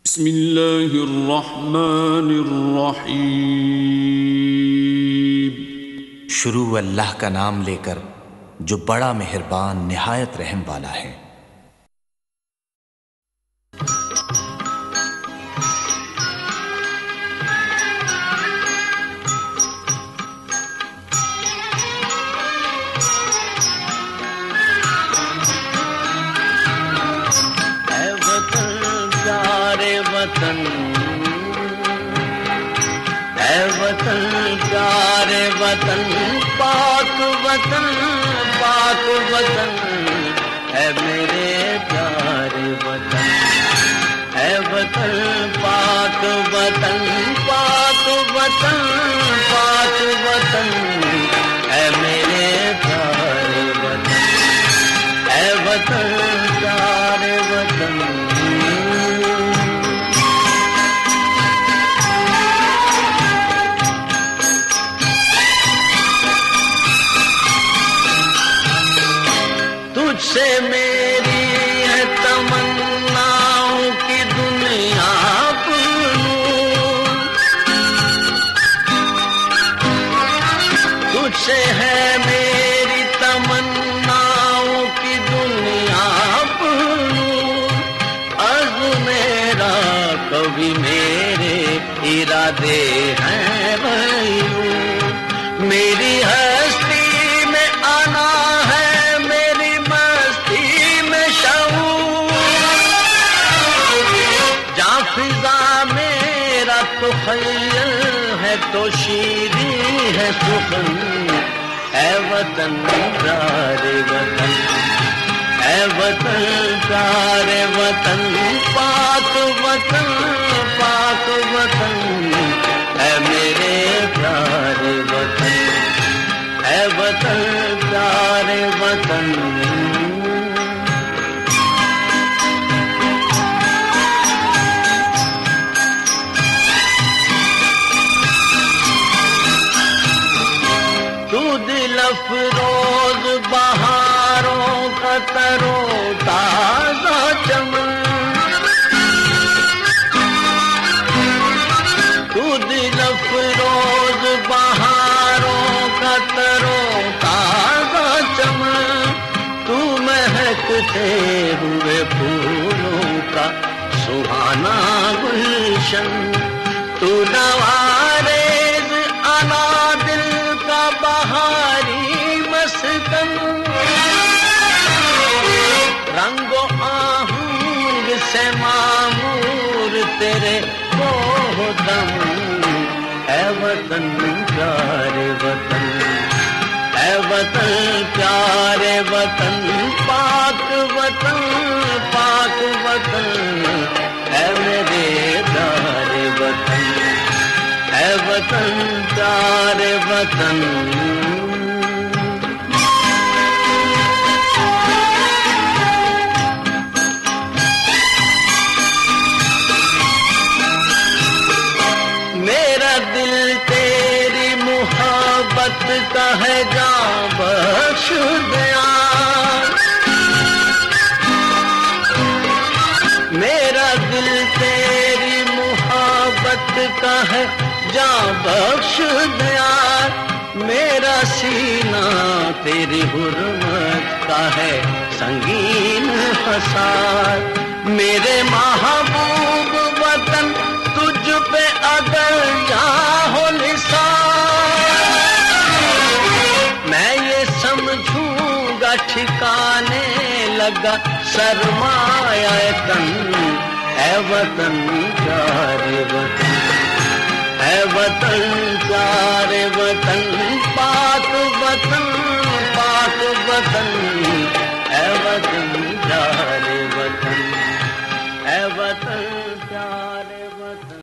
بسم اللہ الرحمن الرحیم۔ شروع اللہ کا نام لے کر جو بڑا مہربان نہایت رحم والا ہے۔ اے وطن پیارے وطن، پاک وطن پاک وطن، اے میرے پیارے وطن، اے وطن پاک وطن پاک وطن پاک وطن، اے میرے پیارے وطن، اے وطن پیارے وطن۔ تجھ سے میری ہے تمناؤں کی دنیا پرنور، تجھ سے ہے میری تمناؤں کی دنیا پرنور، عزم میرا کبھی میرے ارادے ہیں غیور، میری ہستی میں آنا ہے تو خیل ہے تو شیریں ہے سخن، اے وطن پیارے وطن، اے وطن پیارے وطن، پاک وطن پاک وطن، اے میرے پیارے وطن، اے وطن پیارے وطن۔ افروز بہاروں کا ترو تازہ چمن، تو دل افروز بہاروں کا ترو تازہ چمن، تو مہکتے ہوئے پھولوں کا سہانا گلشن، تو نوارز انا دل کا بہاری مسکن، رنگ و آہنگ سے معمور تیرے کوہدم، اے وطن پیارے وطن، اے وطن پیارے وطن، پاک وطن پاک وطن، اے میرے پیارے وطن، اے وطن پیارے وطن۔ میرا دل تیری محبت کا ہے جاں بخش دیا، میرا دل تیری محبت کا ہے جاں بخش دیا، میرا سینہ تیری حرمت کا ہے سنگین حصار، میرے محبوب وطن تجھ پہ اگر یہاں ہو نثار، میں یہ سمجھوں گا ٹھکانے لگا سرمایہ تن، اے وطن پیارے وطن، اے وطن پیارے وطن، پاک وطن پاک وطن، اے وطن پیارے وطن، اے وطن پیارے وطن۔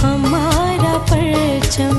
ہمارا پرچم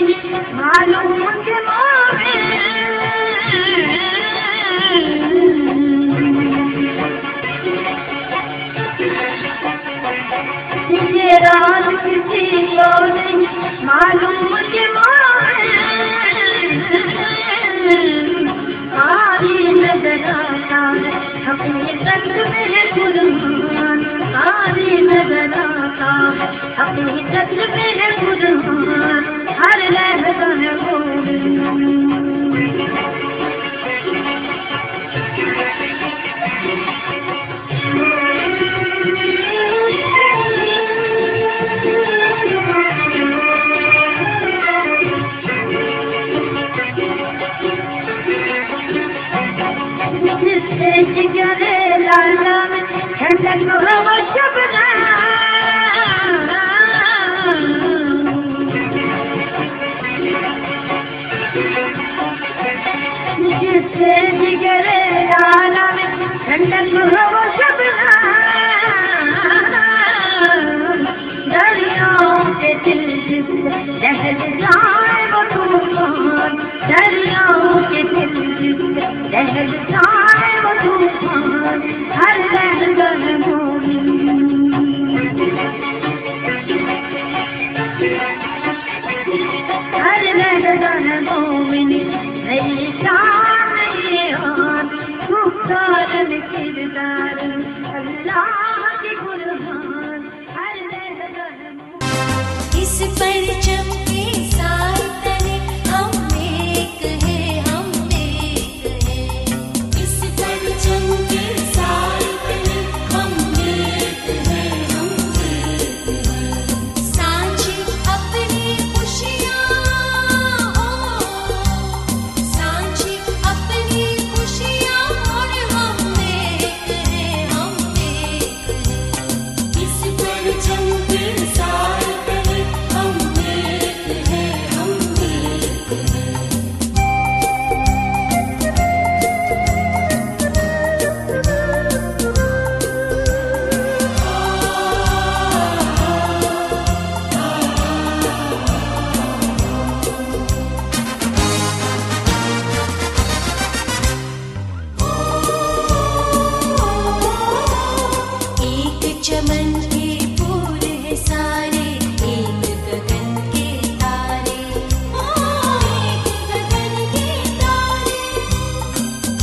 نہیں معلوم کہ مومن یہ راز کسی کو نہیں معلوم کہ مومن قاری نظر آتا ہے حقیقت میں قرآن قاری نظر آتا ہے حقیقت میں قرآن ہر لحظہ ہے جگر لالا میں ٹھنڈک ہوا شبنم جس سے جگر لالا میں ٹھنڈک ہوا شبنم دریاؤں کے دل جس لہر جائے وہ طوفان دریاؤں کے دل جس لہر جائے وہ طوفان ہر لہجہ ہے مومن ہر لہجہ ہے مومن نئی شان نئی آن گفتار کردار اللہ کی قربان ہر لہجہ ہے مومن اس پرچم کے سائے تلے ہم ایک ہیں ہم ایک ہیں اس پرچم کے سائے تلے ہم ایک ہیں ہم ایک ہیں سانجھے اپنی خوشیاں ہو سانجھے اپنی خوشیاں اور ہم ایک ہیں ہم ایک ہیں اس پرچم کے سائے تلے ہم ایک ہیں ہم ایک ہیں ایک چمن کے پھول ہے سارے ایک گگن کے تارے ایک گگن کے تارے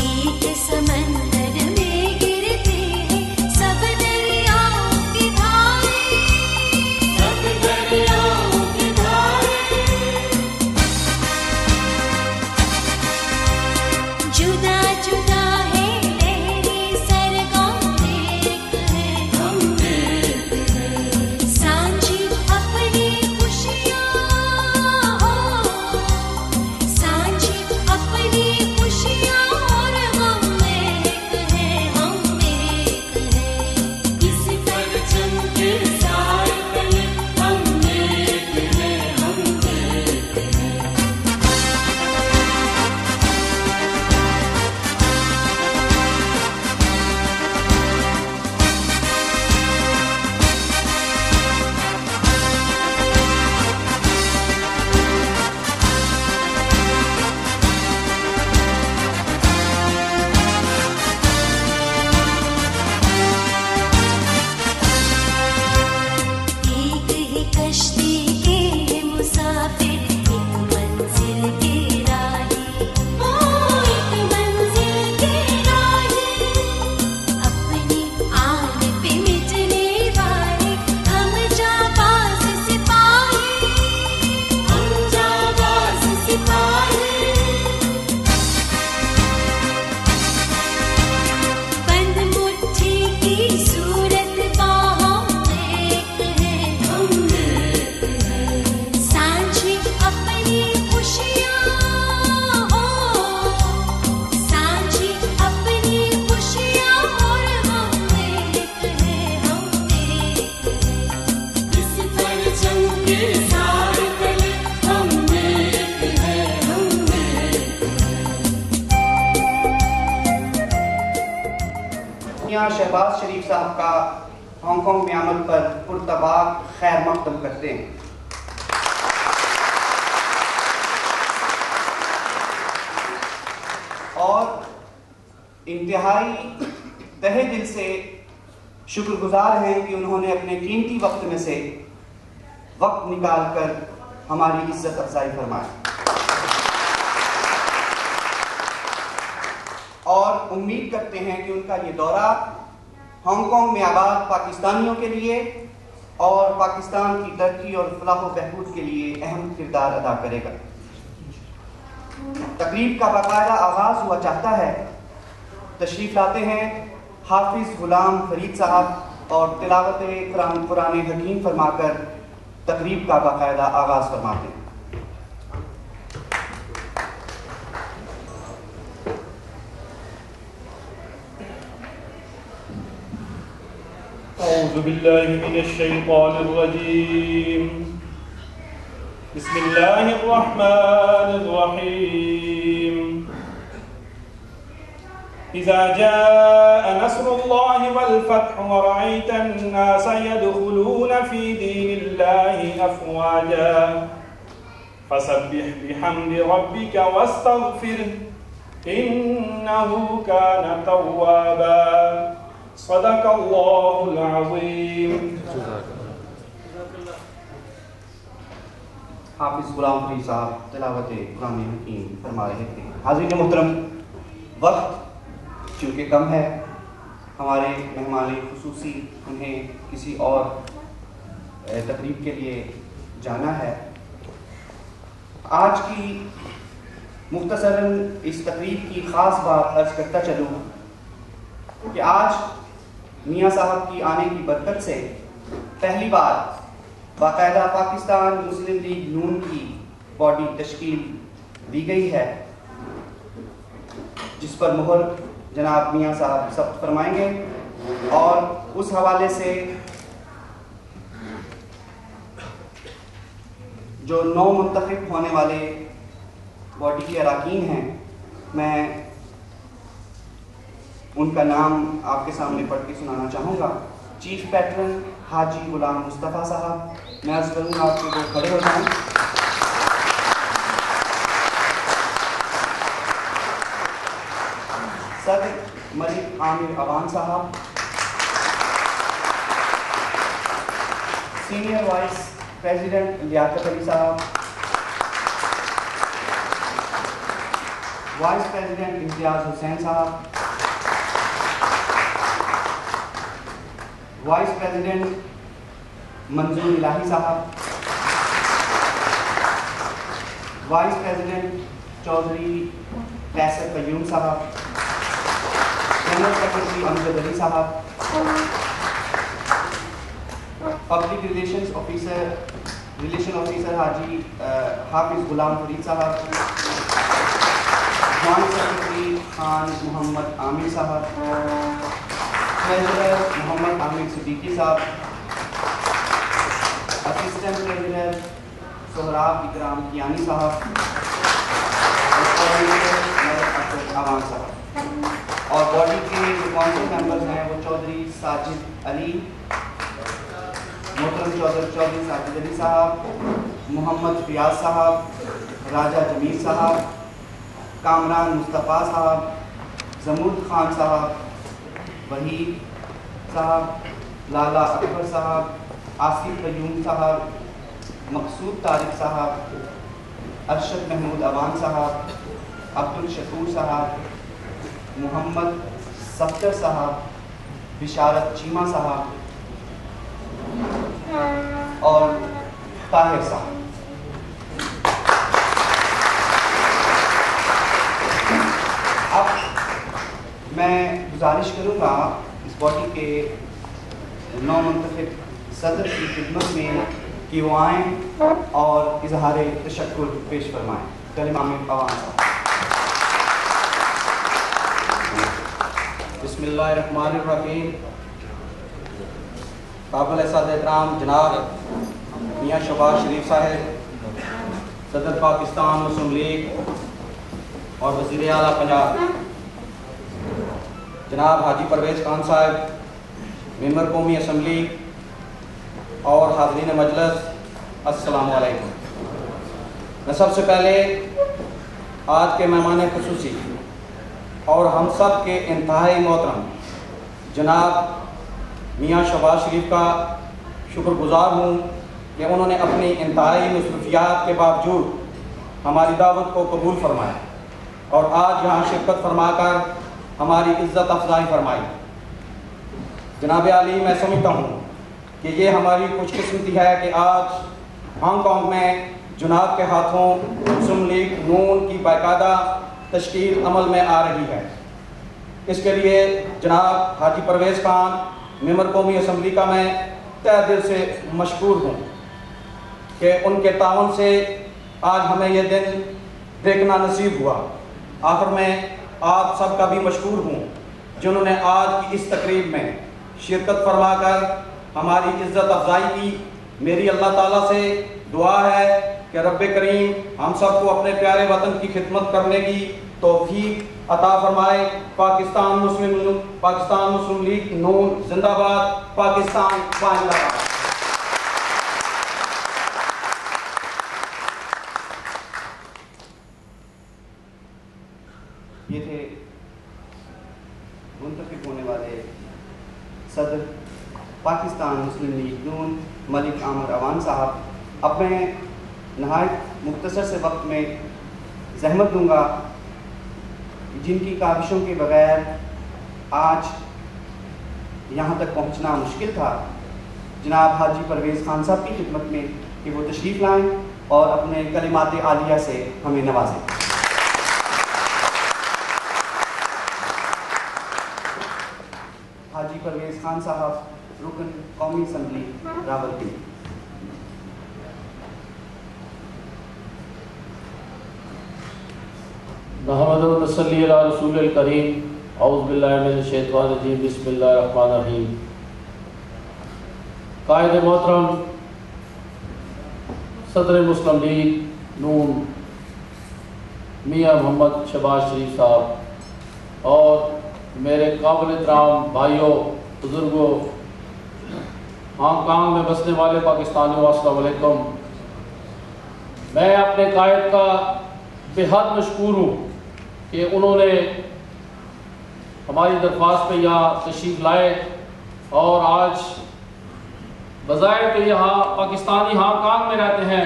ایک سمندر میں گرتے ہیں سب دریاؤں کی دھارے سب دریاؤں کی دھارے جدا جدا ہے لہری سرگم ایک ہے ہم ایک ہیں سانجھی اپنی خوشیاں ہو سانجھی اپنی خوشیاں اور ہم ایک ہیں ہم ایک ہیں اس پرچم کے سائے تلے ہم ایک ہیں ہم ایک ہیں ایک ہی کشتی کے ہیں مسافر ایک منزل کے راہی ایک منزل کے راہی اپنی آن پہ مٹنے والے ہم جانباز سپاہی ہم جانباز سپاہی بند مٹھی کی صورت باہم ایک ہیں ہم ایک ہیں سانجھی اپنی خوشیاں ہو سانجھی اپنی خوشیاں اور ہم ایک ہیں ہم ایک ہیں اس پرچم کے سائے تلے ہم ایک ہیں ہم ایک ہیں میاں شہباز شریف صاحب کا ہانگ کانگ میں عمل پر پرتباہ خیر مقدم کرتے ہیں انتہائی تہہ دل سے شکر گزار ہیں کہ انہوں نے اپنے قیمتی وقت میں سے وقت نکال کر ہماری عزت افزائی فرمائی، اور امید کرتے ہیں کہ ان کا یہ دورہ ہانگ کانگ میں آباد پاکستانیوں کے لیے اور پاکستان کی ترقی اور فلاح و بہبود کے لیے اہم کردار ادا کرے گا۔ تقریب کا باقاعدہ آغاز ہوا چاہتا ہے۔ تشریف لاتے ہیں حافظ غلام فرید صاحب اور تلاوت قرآن حکیم فرما کر تقریب کا باقاعدہ آغاز فرماتے ہیں۔ أعوذ بالله من الشيطان الرجيم بسم الله الرحمن الرحيم إذا جاء نصر الله والفتح ورأيت الناس يدخلون في دين الله أفواجا فسبح بحمد ربك واستغفره إنه كان توابا صدق اللہ العظیم۔ حافظ غلام فرید صاحب تلاوت قرآن حکیم فرما رہے تھے۔ حاضرین محترم، وقت چونکہ کم ہے، ہمارے مہمان خصوصی انہیں کسی اور تقریب کے لیے جانا ہے۔ آج کی مختصراً اس تقریب کی خاص بات عرض کرتا چلوں کہ آج میاں صاحب کی آنے کی برکت سے پہلی بار باقاعدہ پاکستان مسلم لیگ نون کی باڈی تشکیل دی گئی ہے، جس پر مہر جناب میاں صاحب ثبت فرمائیں گے، اور اس حوالے سے جو نو منتخب ہونے والے باڈی کے اراکین ہیں، میں ان کا نام آپ کے سامنے پڑھ کے سنانا چاہوں گا۔ چیف پیٹرن حاجی غلام مصطفیٰ صاحب، میں عرض کروں گا آپ کو وہ کھڑے ہو جائیں۔ صدر ملک عامر عوان صاحب، senior vice president Liaquat Ali صاحب، وائس پریزیڈنٹ امتیاز حسین صاحب، وائس پریزیڈنٹ منظور الہی صاحب، وائس پریزیڈنٹ چودھری قیصر قیوم صاحب، جنرل سیکرٹری امجد علی صاحب، پبلک ریلیشن آفیسر حاجی حافظ غلام فرید صاحب، جوائنٹ سیکرٹری خان محمد عامر صاحب، ٹریجرر محمد عامر صدیقی صاحب، اسسٹنٹ ٹریجرر سہراب اکرام کیانی صاحب، عوام صاحب، اور باڈی کے جو کونسل ممبرز ہیں وہ چودھری ساجد علی، محترم چودھری ساجد علی صاحب، محمد فیاض صاحب، راجہ جمیل صاحب، کامران مصطفیٰ صاحب، زمود خان صاحب، وحید صاحب، لالا اکبر صاحب، آصف قیوم صاحب، مقصود طارق صاحب، ارشد محمود عوان صاحب، عبدالشکور صاحب، محمد صفدر صاحب، بشارت چیمہ صاحب اور طاہر صاحب۔ اب میں گزارش کروں گا اس باڈی کے نو منتخب صدر کی خدمت میں کہ وہ آئیں اور اظہار تشکر پیش فرمائیں۔ کلمہ میں عوام صاحب۔ بسم اللہ الرحمن الرحیم۔ قابل صدر احترام جناب میاں شہباز شریف صاحب، صدر پاکستان مسلم لیگ اور وزیر اعلیٰ پنجاب، جناب حاجی پرویز خان صاحب، ممبر قومی اسمبلی اور حاضرین مجلس، السلام علیکم۔ میں سب سے پہلے آج کے مہمان خصوصی اور ہم سب کے انتہائی محترم جناب میاں شہباز شریف کا شکر گزار ہوں کہ انہوں نے اپنی انتہائی مصروفیات کے باوجود ہماری دعوت کو قبول فرمایا اور آج یہاں شرکت فرما کر ہماری عزت افزائی فرمائی۔ جناب عالی، میں سمجھتا ہوں کہ یہ ہماری خوش قسمتی ہے کہ آج ہانگ کانگ میں جناب کے ہاتھوں مسلم لیگ نون کی باقاعدہ تشکیل عمل میں آ رہی ہے۔ اس کے لیے جناب حاجی پرویز خان ممبر قومی اسمبلی کا میں تہ دل سے مشکور ہوں کہ ان کے تعاون سے آج ہمیں یہ دن دیکھنا نصیب ہوا۔ آخر میں آپ سب کا بھی مشکور ہوں جنہوں نے آج کی اس تقریب میں شرکت فرما کر ہماری عزت افزائی کی۔ میری اللہ تعالیٰ سے دعا ہے کہ رب کریم ہم سب کو اپنے پیارے وطن کی خدمت کرنے کی توفیق عطا فرمائے۔ پاکستان مسلم لیگ نون زندہ باد، پاکستان زندہ باد۔ یہ تھے منتخب ہونے والے صدر پاکستان مسلم لیگ نون ملک عامر اوان صاحب۔ اب میں نہایت مختصر سے وقت میں زحمت دوں گا جن کی کاوشوں کے بغیر آج یہاں تک پہنچنا مشکل تھا، جناب حاجی پرویز خان صاحب کی خدمت میں کہ وہ تشریف لائیں اور اپنے کلمات عالیہ سے ہمیں نوازیں۔ حاجی پرویز خان صاحب، رکن قومی اسمبلی راولپنڈی۔ محمد صلی اللہ رسول الکریم، اعوذ باللہ من الشیطان الرجیم، بسم اللہ الرحمن الرحیم۔ قائد محترم صدر مسلم لیگ نون میاں محمد شہباز شریف صاحب اور میرے قابل احترام بھائیوں، بزرگوں، ہانگ کانگ میں بسنے والے پاکستانیوں، السلام علیکم۔ میں اپنے قائد کا بے حد مشکور ہوں کہ انہوں نے ہماری درخواست پہ یہاں تشریف لائے اور آج بظاہر تو یہاں پاکستانی ہانگ کانگ میں رہتے ہیں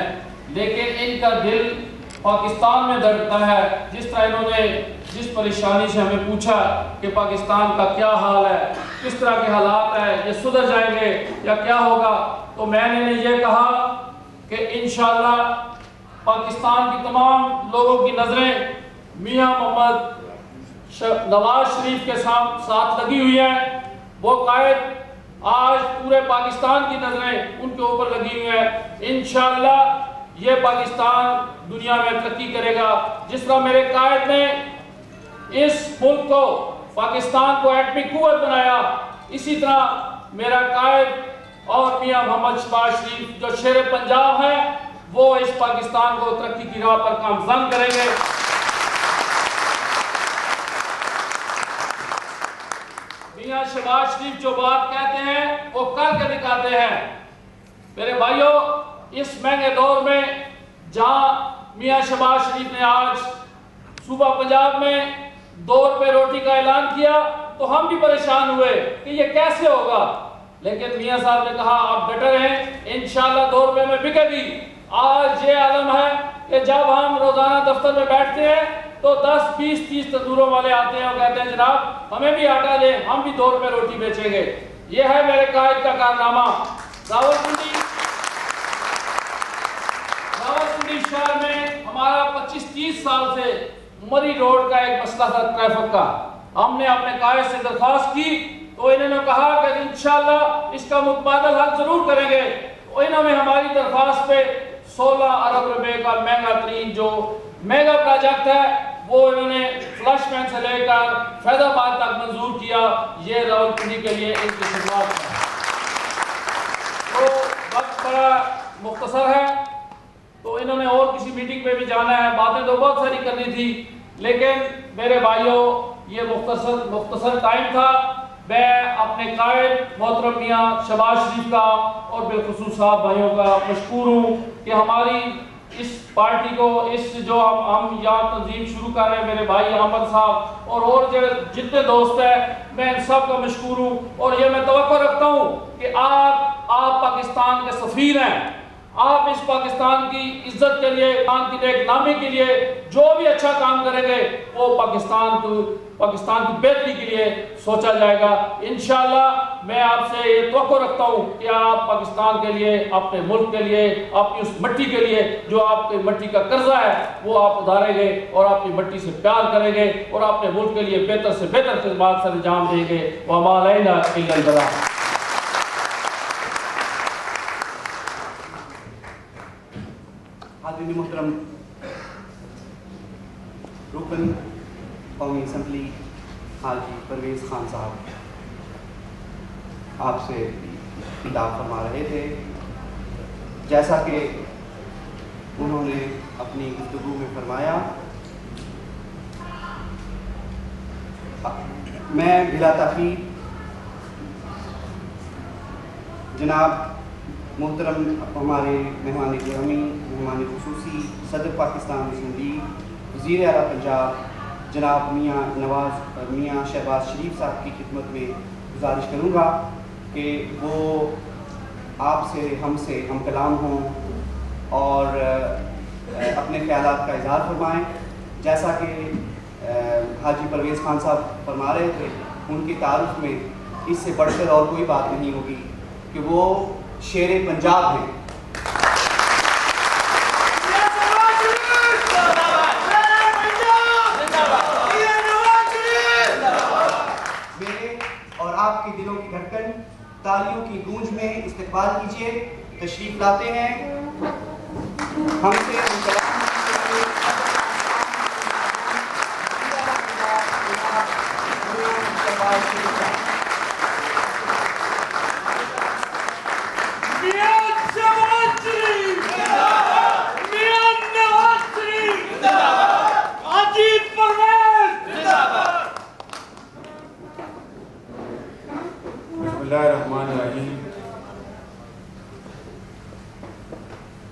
لیکن ان کا دل پاکستان میں دھڑکتا ہے۔ جس طرح انہوں نے جس پریشانی سے ہمیں پوچھا کہ پاکستان کا کیا حال ہے، کس طرح کے حالات ہیں، یہ سدھر جائیں گے یا کیا ہوگا، تو میں نے یہ کہا کہ انشاءاللہ پاکستان کی تمام لوگوں کی نظریں میاں محمد نواز شریف کے ساتھ لگی ہوئی ہیں۔ وہ قائد آج پورے پاکستان کی نظریں ان کے اوپر لگی ہوئی ہیں۔ انشاءاللہ یہ پاکستان دنیا میں ترقی کرے گا۔ جس طرح میرے قائد نے اس ملک کو، پاکستان کو ایٹمی قوت بنایا، اسی طرح میرا قائد اور میاں محمد شہباز شریف جو شیر پنجاب ہے وہ اس پاکستان کو ترقی کی راہ پر گامزن کریں گے۔ میاں شہباز شریف جو بات کہتے ہیں وہ کر کے دکھاتے ہیں۔ میرے بھائیوں، اس مہنگے دور میں جہاں میاں شہباز شریف نے آج صوبہ پنجاب میں 2 روپے روٹی کا اعلان کیا تو ہم بھی پریشان ہوئے کہ یہ کیسے ہوگا، لیکن میاں صاحب نے کہا آپ ڈٹے رہیں، انشاءاللہ 2 روپے میں بکے گی۔ آج یہ عالم ہے کہ جب ہم روزانہ دفتر میں بیٹھتے ہیں تو 10 20 30 تندوروں والے آتے ہیں اور کہتے ہیں جناب ہمیں بھی آٹا دیں، ہم بھی 2 روپے روٹی بیچیں گے۔ یہ ہے میرے قائد کا کارنامہ۔ راولپنڈی شہر میں ہمارا 25-30 سال سے مری روڈ کا ایک مسئلہ تھا ٹریفک کا۔ ہم نے اپنے قائد سے درخواست کی تو انہوں نے کہا کہ انشاءاللہ اس کا متبادل حل ضرور کریں گے۔ تو انہوں نے ہماری درخواست پہ 16 ارب روپے کا مہنگا ترین جو میگا پروجیکٹ ہے وہ انہوں نے فلش مین سے لے کر فیض آباد تک منظور کیا۔ یہ راولپنڈی کے لیے ان کی خدمات ہے۔ تو وقت بڑا مختصر ہے تو انہوں نے اور کسی میٹنگ پہ بھی جانا ہے، باتیں تو بہت ساری کرنی تھی، لیکن میرے بھائیوں یہ مختصر ٹائم تھا۔ میں اپنے قائد محترم میاں شہباز شریف کا اور بالخصوص صاحب بھائیوں کا مشکور ہوں کہ ہماری اس پارٹی کو اس جو ہم یہاں تنظیم شروع کر رہے ہیں میرے بھائی احمد صاحب اور جتنے دوست ہیں میں ان سب کا مشکور ہوں اور یہ میں توقع رکھتا ہوں کہ آپ پاکستان کے سفیر ہیں. آپ اس پاکستان کی عزت کے لیے پاکستان کی نیک نامی کے لیے جو بھی اچھا کام کریں گے وہ پاکستان کی بہتری کے لیے سوچا جائے گا. انشاءاللہ میں آپ سے یہ توقع رکھتا ہوں کہ آپ پاکستان کے لیے اپنے ملک کے لیے اپنی اس مٹی کے لیے جو آپ کی مٹی کا قرضہ ہے وہ آپ ادھاریں گے اور اپنی مٹی سے پیار کریں گے اور اپنے ملک کے لیے بہتر سے بہتر خدمات سر انجام دیں گے. وما علینا الا البلاغ. حاضرین محترم، رکن قومی اسمبلی حاجی پرویز خان صاحب آپ سے خطاب فرما رہے تھے. جیسا کہ انہوں نے اپنی گفتگو میں فرمایا، میں بلا تاخیر جناب محترم ہمارے مہمان گرامی مہمان خصوصی صدر پاکستان مسلم لیگ وزیر اعلیٰ پنجاب جناب میاں شہباز شریف صاحب کی خدمت میں گزارش کروں گا کہ وہ آپ سے ہم کلام ہوں اور اپنے خیالات کا اظہار فرمائیں. جیسا کہ حاجی پرویز خان صاحب فرما رہے تھے، ان کی تعارف میں اس سے بڑھ کر اور کوئی بات نہیں ہوگی کہ وہ شیر پنجاب ہیں. میرے اور آپ کے دلوں کی دھڑکن تالیوں کی گونج میں استقبال کیجیے. تشریف لاتے ہیں ہم سے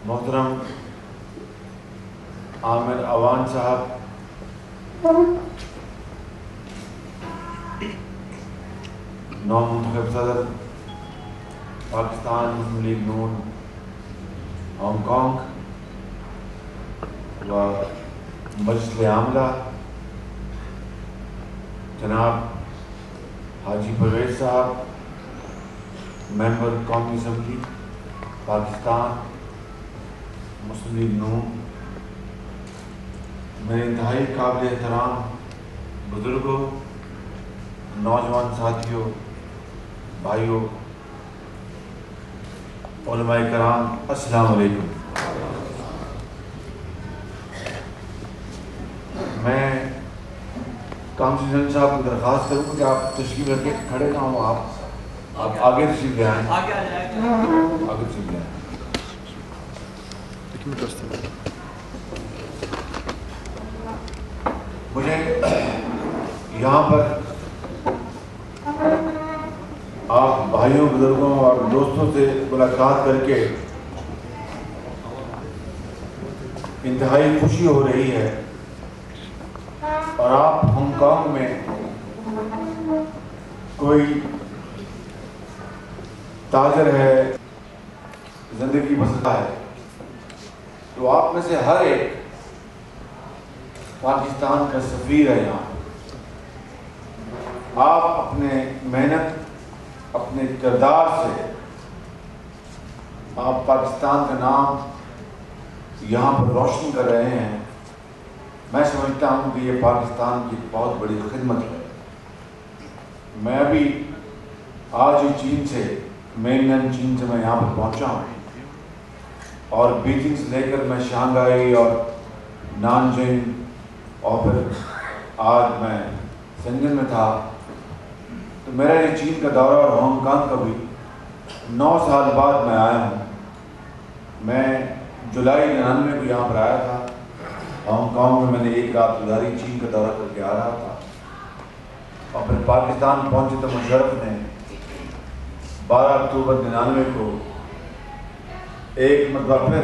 محترم عامر اوان صاحب، نو منتخب صدر پاکستان مسلم لیگ نون ہانگ کانگ و مجلس عاملہ جناب حاجی پرویز صاحب، ممبر قومی اسمبلی پاکستان مسلم لیگ نون، میرے انتہائی قابل احترام بزرگوں، نوجوان ساتھیوں، بھائیوں، علماء کرام، السلام علیکم. میں کامسیجن صاحب کو درخواست کروں کہ آپ تشریف رکھے کھڑے نہ ہوں، آپ آگے تشریف لے آئیں، آگے تشریف لے آئیں. مجھے یہاں پر آپ بھائیوں، بزرگوں اور دوستوں سے ملاقات کر کے انتہائی خوشی ہو رہی ہے. اور آپ ہانگ کانگ میں کوئی تاجر ہے، زندگی بسرتا ہے، تو آپ میں سے ہر ایک پاکستان کا سفیر ہے. یہاں آپ اپنے محنت، اپنے کردار سے آپ پاکستان کا نام یہاں پر روشن کر رہے ہیں. میں سمجھتا ہوں کہ یہ پاکستان کی بہت بڑی خدمت ہے. میں ابھی آج ہی چین سے، مین لینڈ چین سے میں یہاں پر پہنچا ہوں اور بیجنگ سے لے کر میں شانگھائی اور نانجنگ اور پھر آج میں شنگن میں تھا. تو میرا یہ چین کا دورہ اور ہانگ کانگ کا بھی 9 سال بعد میں آیا ہوں. میں جولائی 99 کو یہاں پر آیا تھا. ہانگ کانگ میں نے ایک رات گزاری، چین کا دورہ کر کے آ رہا تھا اور پھر پاکستان پہنچے تو مشرف نے 12 اکتوبر 99 کو ایک مرتبہ پھر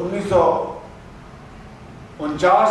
1949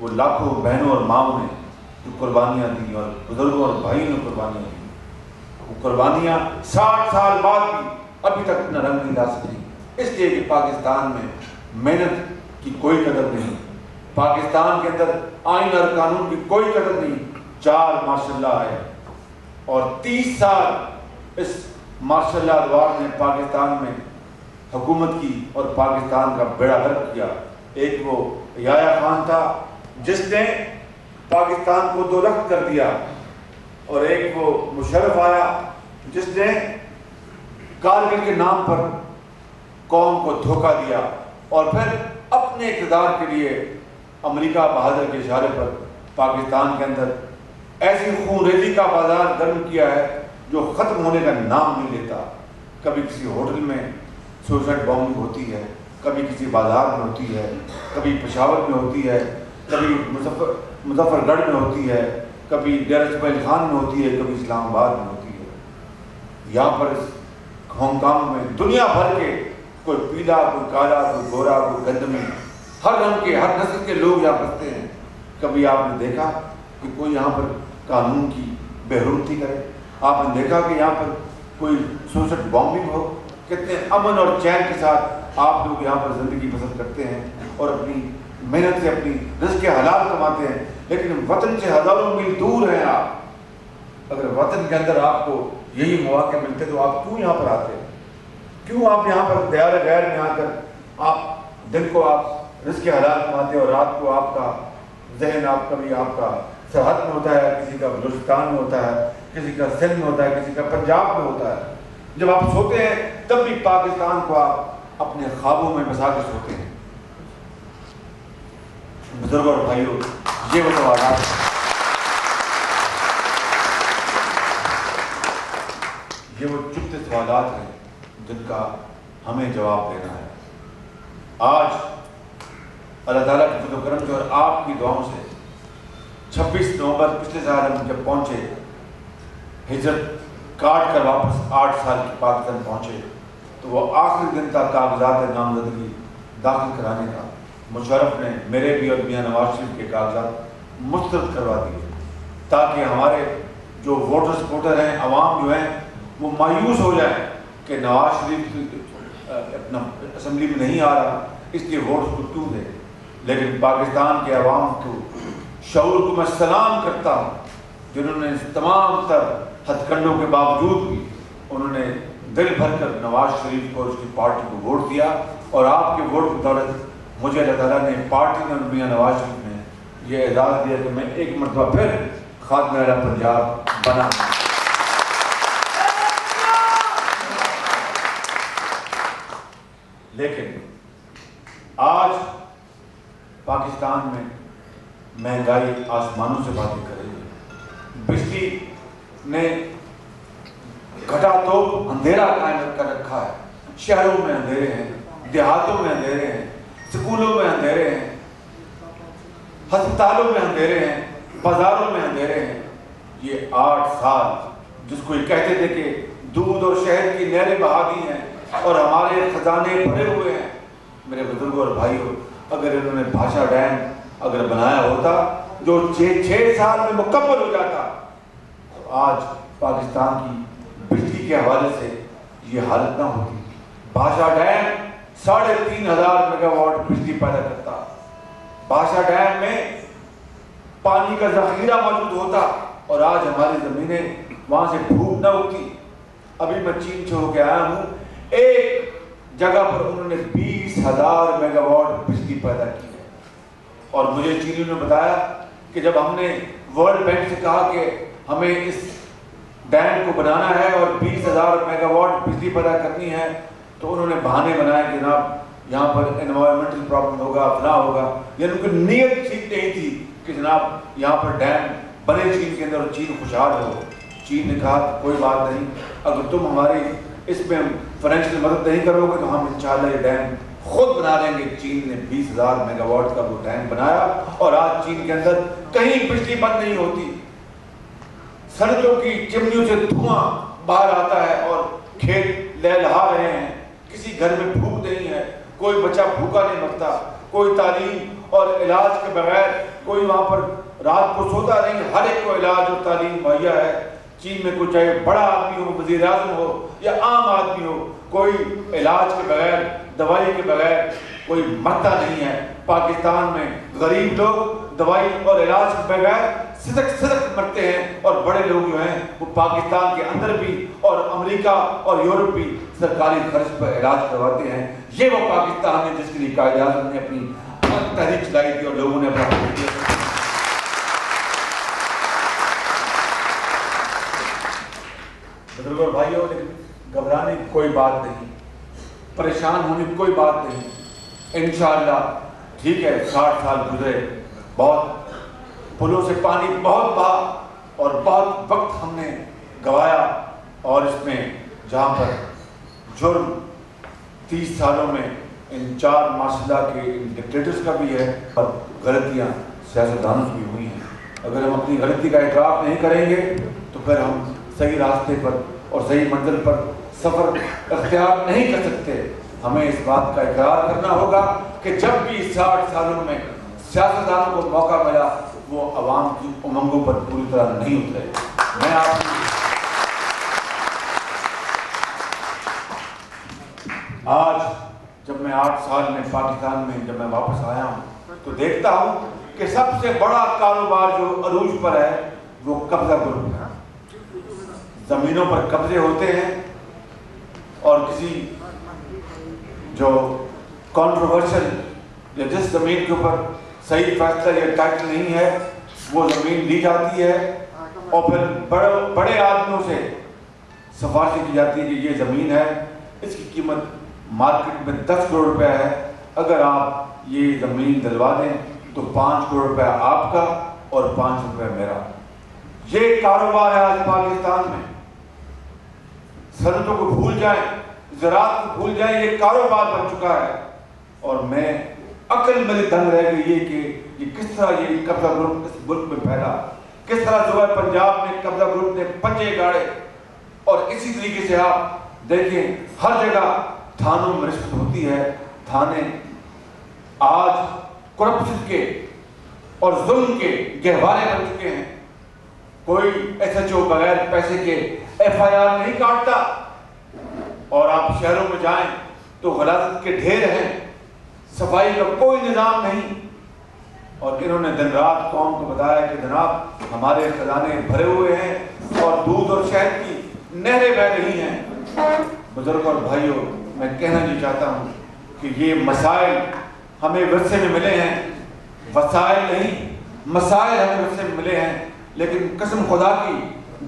وہ لاکھوں بہنوں اور ماؤں نے جو قربانیاں دی اور بزرگوں اور بھائیوں نے قربانیاں دی، وہ قربانیاں 60 سال بعد بھی ابھی تک نہ رنگ نہیں لا سکی، اس لیے کہ پاکستان میں محنت کی کوئی قدر نہیں، پاکستان کے اندر آئین اور قانون کی کوئی قدر نہیں۔ 4 ماشاء اللہ ہے اور 30 سال اس ماشاء اللہ ادوار نے پاکستان میں حکومت کی اور پاکستان کا بیڑا غرق کیا۔ ایک وہ یحییٰ خان تھا جس نے پاکستان کو 2 لخت کر دیا، اور ایک وہ مشرف آیا جس نے کارگل کے نام پر قوم کو دھوکہ دیا، اور پھر اپنے اقتدار کے لیے امریکہ بہادر کے اشارے پر پاکستان کے اندر ایسی خون ریزی کا بازار گرم کیا ہے جو ختم ہونے کا نام نہیں لیتا۔ کبھی کسی ہوٹل میں سوسائڈ بامبنگ ہوتی ہے، کبھی کسی بازار میں ہوتی ہے، کبھی پشاور میں ہوتی ہے، کبھی مظفر گڑھ میں ہوتی ہے، کبھی ڈیرہ اسماعیل خان میں ہوتی ہے، کبھی اسلام آباد میں ہوتی ہے۔ یہاں پر ہانگ کانگ میں دنیا بھر کے کوئی پیلا، کوئی کالا، کوئی گورا، کوئی گندمی، ہر رنگ کے ہر نسل کے لوگ یہاں بستے ہیں۔ کبھی آپ نے دیکھا کہ کوئی یہاں پر قانون کی بے حرمتی کرے؟ آپ نے دیکھا کہ یہاں پر کوئی سوسائڈ بامبنگ ہو؟ کتنے امن اور چین کے ساتھ آپ لوگ یہاں پر زندگی بسر کرتے ہیں اور اپنی محنت سے اپنی رزق حلال کماتے ہیں، لیکن وطن سے ہزاروں میل دور ہیں آپ۔ اگر وطن کے اندر آپ کو یہی مواقع ملتے تو آپ کیوں یہاں پر آتے؟ کیوں آپ یہاں پر دیار غیر میں آ کر آپ دن کو آپ رزق حلال کماتے اور رات کو آپ کا ذہن کبھی آپ کا سرحد میں ہوتا ہے، کسی کا بلوچستان میں ہوتا ہے، کسی کا سندھ میں ہوتا ہے، کسی کا پنجاب میں ہوتا ہے۔ جب آپ سوتے ہیں تب بھی پاکستان کو آپ اپنے خوابوں میں بسا کے سوتے ہیں۔ بزرگوں اور بھائیوں، یہ وہ سوالات ہیں، یہ وہ چپتے سوالات ہیں جن کا ہمیں جواب دینا ہے۔ آج اللہ تعالیٰ کے فضل و کرم سے اور آپ کی دعاؤں سے 26 نومبر پچھلے سال ہم جب پہنچے، ہجرت کاٹ کر واپس 8 سال کی پاکستان پہنچے، تو وہ آخری دن تک کاغذات نامزدگی داخل کرانے کا مشرف نے میرے بھی اور میاں نواز شریف کے کاغذات مسترد کروا دیے، تاکہ ہمارے جو ووٹر سپورٹر ہیں، عوام جو ہیں، وہ مایوس ہو جائیں کہ نواز شریف اپنا اسمبلی میں نہیں آ رہا، اس لیے ووٹ کو کیوں دے۔ لیکن پاکستان کے عوام کو شعور کو میں سلام کرتا ہوں، جنہوں نے تمام تر ہتھ کنڈوں کے باوجود بھی انہوں نے دل بھر کر نواز شریف کو اور اس کی پارٹی کو ووٹ دیا، اور آپ کے ووٹ کی بدولت مجھے اللہ تعالیٰ نے پارٹی نے اور میاں نواز شریف نے یہ اعزاز دیا کہ میں ایک مرتبہ پھر خادم اعلیٰ پنجاب بنا۔ لیکن آج پاکستان میں مہنگائی آسمانوں سے باتیں کر رہی ہے، بجلی نے گھٹا توپ اندھیرا قائم کر رکھا ہے، شہروں میں اندھیرے ہیں، دیہاتوں میں اندھیرے ہیں، سکولوں میں اندھیرے ہیں، ہسپتالوں میں اندھیرے ہیں، بازاروں میں اندھیرے ہیں۔ یہ 8 سال جس کو یہ کہتے تھے کہ دودھ اور شہد کی نہریں بہا دی ہیں اور ہمارے خزانے بھرے ہوئے ہیں، میرے بزرگوں اور بھائیوں، اگر انہوں نے بھاشا ڈیم اگر بنایا ہوتا جو 6 سال میں مکمل ہو جاتا، تو آج پاکستان کی بجلی کے حوالے سے یہ حالت نہ ہوتی۔ بھاشا ڈیم 3500 میگا واٹ بجلی پیدا کرتا، بھاشا ڈیم میں پانی کا ذخیرہ موجود ہوتا، اور آج ہماری زمینیں وہاں سے بھوک نہ اگتی۔ ابھی میں چین سے ہو کے آیا ہوں، ایک جگہ پر انہوں نے 20,000 میگا واٹ بجلی پیدا کی ہے، اور مجھے چینیوں نے بتایا کہ جب ہم نے ورلڈ بینک سے کہا کہ ہمیں اس ڈیم کو بنانا ہے اور 20,000 میگا واٹ بجلی پیدا کرنی ہے، تو انہوں نے بہانے بنائے کہ جناب یہاں پر انوائرمنٹل پرابلم ہوگا، فلاں ہوگا، یعنی ان کی نیت ٹھیک نہیں تھی کہ جناب یہاں پر ڈیم بنے چین کے اندر اور چین خوشحال ہو۔ چین نے کہا کوئی بات نہیں، اگر تم ہماری اس میں فائنینشیل مدد نہیں کرو گے تو ہم انشاءاللہ یہ ڈیم خود بنا لیں گے۔ چین نے 20,000 میگا واٹ کا وہ ڈیم بنایا، اور آج چین کے اندر کہیں بجلی بند نہیں ہوتی، سڑکوں کی چمنیوں سے دھواں باہر آتا ہے اور کھیت لہلہا رہے ہیں، کسی گھر میں بھوک نہیں ہے، کوئی بچہ بھوکا نہیں مرتا، کوئی تعلیم اور علاج کے بغیر کوئی وہاں پر رات کو سوتا نہیں، ہر ایک کو علاج اور تعلیم مہیا ہے۔ چین میں کوئی چاہے بڑا آدمی ہو، وزیر اعظم ہو یا عام آدمی ہو، کوئی علاج کے بغیر، دوائی کے بغیر کوئی مرتا نہیں ہے۔ پاکستان میں غریب لوگ دوائی اور علاج کے بغیر صدق مرتے ہیں، اور بڑے لوگ جو ہیں وہ پاکستان کے اندر بھی اور امریکہ اور یورپ بھی سرکاری خرچ پر علاج کرواتے ہیں۔ یہ وہ پاکستان ہے جس کے لیے قائد اعظم نے اپنی تحریک چلائی تھی اور لوگوں نے اپنا بزرگوں اور بھائیوں، گھبرانے کی کوئی بات نہیں، پریشان ہونے کی کوئی بات نہیں۔ انشاءاللہ ٹھیک ہے، 60 سال گزرے، بہت پلوں سے پانی بہت بہا اور بہت وقت ہم نے گوایا، اور اس میں جہاں پر جرم 30 سالوں میں ان 4 ماشاءاللہ کے ڈکٹیٹرز کا بھی ہے اور غلطیاں سیاستدانوں کی بھی ہوئی ہیں۔ اگر ہم اپنی غلطی کا اعتراف نہیں کریں گے تو پھر ہم صحیح راستے پر اور صحیح منزل پر سفر اختیار نہیں کر سکتے۔ ہمیں اس بات کا اقرار کرنا ہوگا کہ جب بھی 60 سالوں میں سیاستدانوں کو موقع ملا وہ عوام کی امنگوں پر پوری طرح نہیں اترے۔ میں آپ آج جب میں 8 سال میں پاکستان میں جب میں واپس آیا ہوں تو دیکھتا ہوں کہ سب سے بڑا کاروبار جو عروج پر ہے وہ قبضہ گروپ ہے۔ زمینوں پر قبضے ہوتے ہیں اور کسی جو کنٹروورشل یا جس زمین کے اوپر صحیح فیصلہ یا ٹائٹل نہیں ہے وہ زمین لی جاتی ہے، اور پھر بڑے آدمیوں سے سفارش کی جاتی ہے کہ یہ زمین ہے، اس کی قیمت مارکیٹ میں 10 کروڑ روپے ہے، اگر آپ یہ زمین دلوا دیں تو 5 کروڑ روپے آپ کا اور 5 روپے میرا۔ یہ کاروبار ہے آج پاکستان میں۔ صنعتوں کو بھول جائیں، زراعت کو بھول جائیں، یہ کاروبار بن چکا ہے۔ اور میں عقل میری دنگ رہ گئی ہے کہ یہ کس طرح یہ قبضہ گروپ اس ملک میں پھیلا، کس طرح جو ہے پنجاب میں قبضہ گروپ نے پنجے گاڑے، اور اسی طریقے سے آپ دیکھیں ہر جگہ تھانوں میں رشوت ہوتی ہے۔ تھانے آج کرپشن کے اور ظلم کے گہوارے بن چکے ہیں۔ کوئی ایس ایچ او بغیر پیسے کے FIR نہیں کاٹتا، اور آپ شہروں میں جائیں تو غلاظت کے ڈھیر ہیں، صفائی کا کوئی نظام نہیں۔ اور انہوں نے دن رات قوم کو بتایا کہ جناب ہمارے خزانے بھرے ہوئے ہیں اور دودھ اور شہد کی نہریں بہہ رہی ہیں۔ بزرگوں اور بھائیوں، میں کہنا یہ چاہتا ہوں کہ یہ مسائل ہمیں ورثے میں ملے ہیں، وسائل نہیں، مسائل ہمیں ورثے میں ملے ہیں، لیکن قسم خدا کی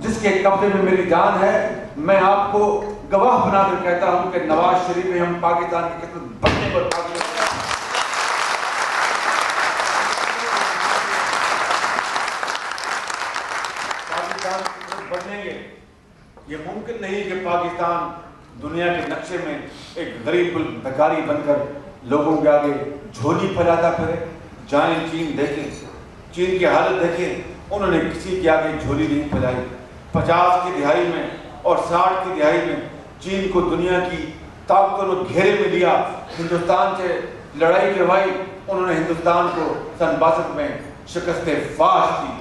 جس کے قبضے میں میری جان ہے، میں آپ کو گواہ بنا کر کہتا ہوں کہ نواز شریف میں ہم پاکستان کی قسمت بننے پر پاکستان بنیں گے۔ یہ ممکن نہیں کہ پاکستان دنیا کے نقشے میں ایک غریب بھکاری بن کر لوگوں کے آگے جھولی پھیلاتا پھرے۔ جائیں چین دیکھیں، چین کی حالت دیکھیں، انہوں نے کسی کے آگے جھولی نہیں پھیلائی۔ 50 کی دہائی میں اور 60 کی دہائی میں چین کو دنیا کی طاقتوں نے گھیرے میں لیا، ہندوستان سے لڑائی کروائی، انہوں نے ہندوستان کو سن 62 میں شکست فاش دی۔